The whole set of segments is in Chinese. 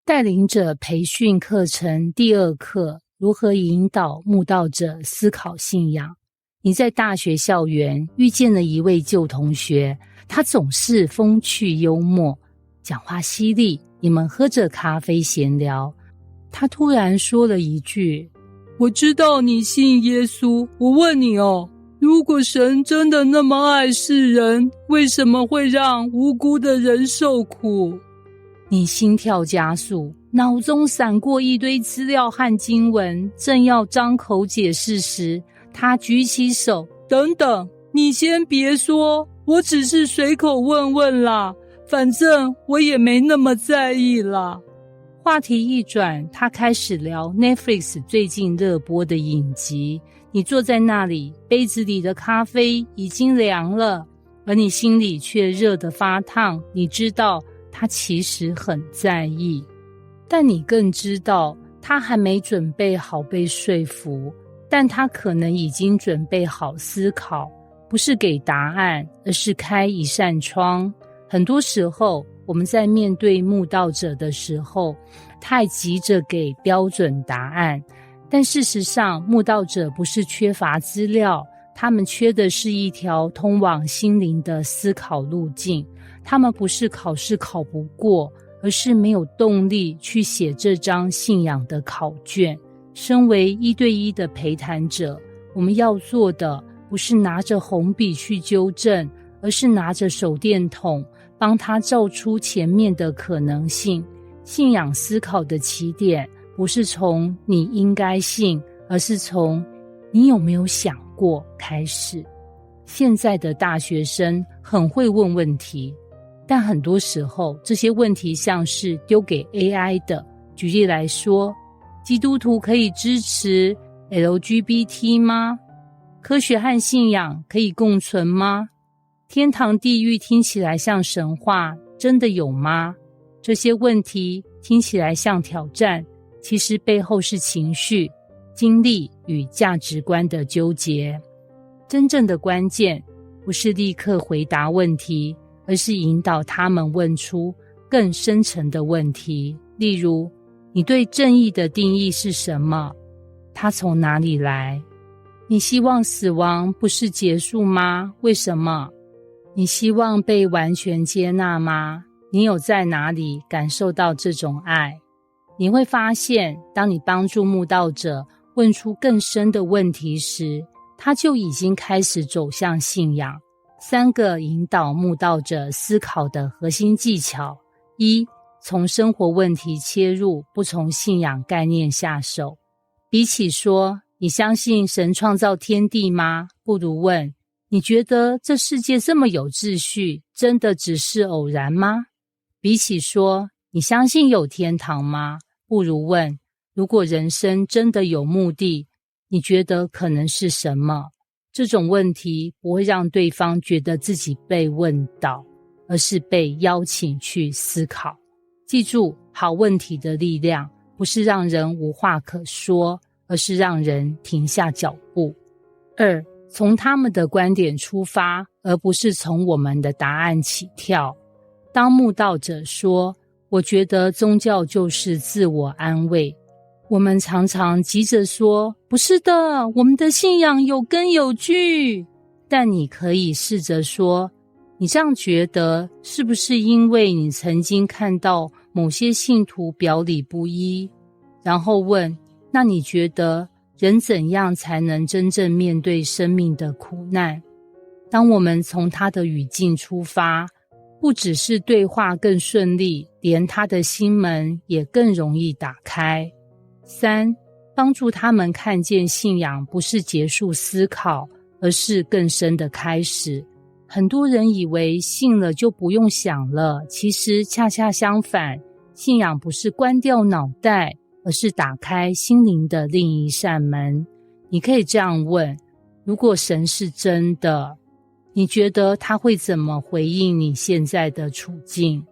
带领者培训课程第2课，如何引导慕道者思考信仰。你在大学校园遇见了一位旧同学，他总是风趣幽默，讲话犀利，你们喝着咖啡闲聊。他突然说了一句：我知道你信耶稣，我问你哦，如果神真的那么爱世人，为什么会让无辜的人受苦？你心跳加速，脑中闪过一堆资料和经文，正要张口解释时，他举起手：等等，你先别说，我只是随口问问啦，反正我也没那么在意啦。话题一转，他开始聊 Netflix 最近热播的影集。你坐在那里，杯子里的咖啡已经凉了，而你心里却热得发烫。你知道他其实很在意，但你更知道他还没准备好被说服，但他可能已经准备好思考，不是给答案，而是开一扇窗。很多时候我们在面对慕道者的时候，太急着给标准答案，但事实上慕道者不是缺乏资料，他们缺的是一条通往心灵的思考路径。他们不是考试考不过，而是没有动力去写这张信仰的考卷。身为1对1的陪谈者，我们要做的不是拿着红笔去纠正，而是拿着手电筒帮他照出前面的可能性。信仰思考的起点不是从你应该信，而是从你有没有想过开始。现在的大学生很会问问题，但很多时候这些问题像是丢给 AI 的。举例来说，基督徒可以支持 LGBT 吗？科学和信仰可以共存吗？天堂地狱听起来像神话，真的有吗？这些问题听起来像挑战，其实背后是情绪、经历与价值观的纠结。真正的关键不是立刻回答问题，而是引导他们问出更深层的问题。例如，你对正义的定义是什么？它从哪里来？你希望死亡不是结束吗？为什么？你希望被完全接纳吗？你有在哪里感受到这种爱？你会发现，当你帮助慕道者问出更深的问题时，他就已经开始走向信仰。3个引导慕道者思考的核心技巧： 1. 从生活问题切入，不从信仰概念下手。比起说你相信神创造天地吗？不如问你觉得这世界这么有秩序，真的只是偶然吗？比起说你相信有天堂吗？不如问如果人生真的有目的，你觉得可能是什么？这种问题不会让对方觉得自己被问到，而是被邀请去思考。记住，好问题的力量不是让人无话可说，而是让人停下脚步。2. 从他们的观点出发，而不是从我们的答案起跳。当慕道者说，我觉得宗教就是自我安慰，我们常常急着说，不是的，我们的信仰有根有据。但你可以试着说，你这样觉得是不是因为你曾经看到某些信徒表里不一？然后问，那你觉得人怎样才能真正面对生命的苦难？当我们从他的语境出发，不只是对话更顺利，连他的心门也更容易打开。3. 帮助他们看见信仰不是结束思考，而是更深的开始。很多人以为信了就不用想了，其实恰恰相反，信仰不是关掉脑袋，而是打开心灵的另一扇门。你可以这样问，如果神是真的，你觉得他会怎么回应你现在的处境？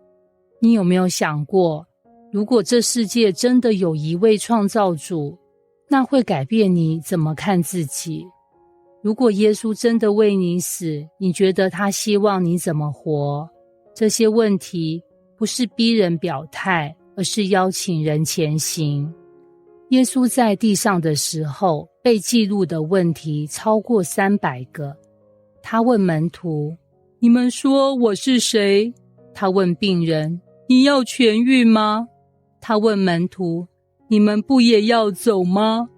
你有没有想过，如果这世界真的有一位创造主，那会改变你怎么看自己？如果耶稣真的为你死，你觉得他希望你怎么活？这些问题不是逼人表态，而而是邀请人前行。耶稣在地上的时候，被记录的问题超过300个。他问门徒，你们说我是谁？他问病人，你要痊愈吗？他问门徒，你们不也要走吗？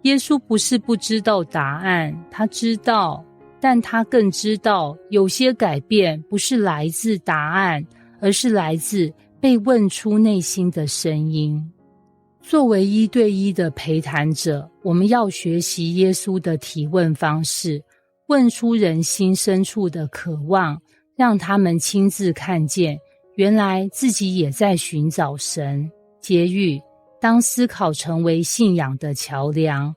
耶稣不是不知道答案，他知道，但他更知道有些改变不是来自答案，而是来自被问出内心的声音。作为1对1的陪谈者，我们要学习耶稣的提问方式，问出人心深处的渴望，让他们亲自看见，原来自己也在寻找神。结语，当思考成为信仰的桥梁。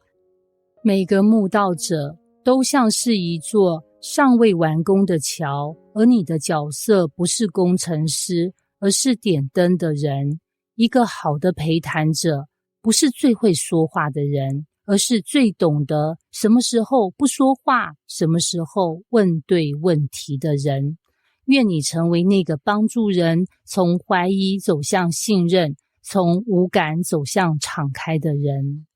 每个慕道者都像是一座尚未完工的桥，而你的角色不是工程师，而是点灯的人。一个好的陪谈者不是最会说话的人，而是最懂得什么时候不说话，什么时候问对问题的人。愿你成为那个帮助人从怀疑走向信任，从无感走向敞开的人。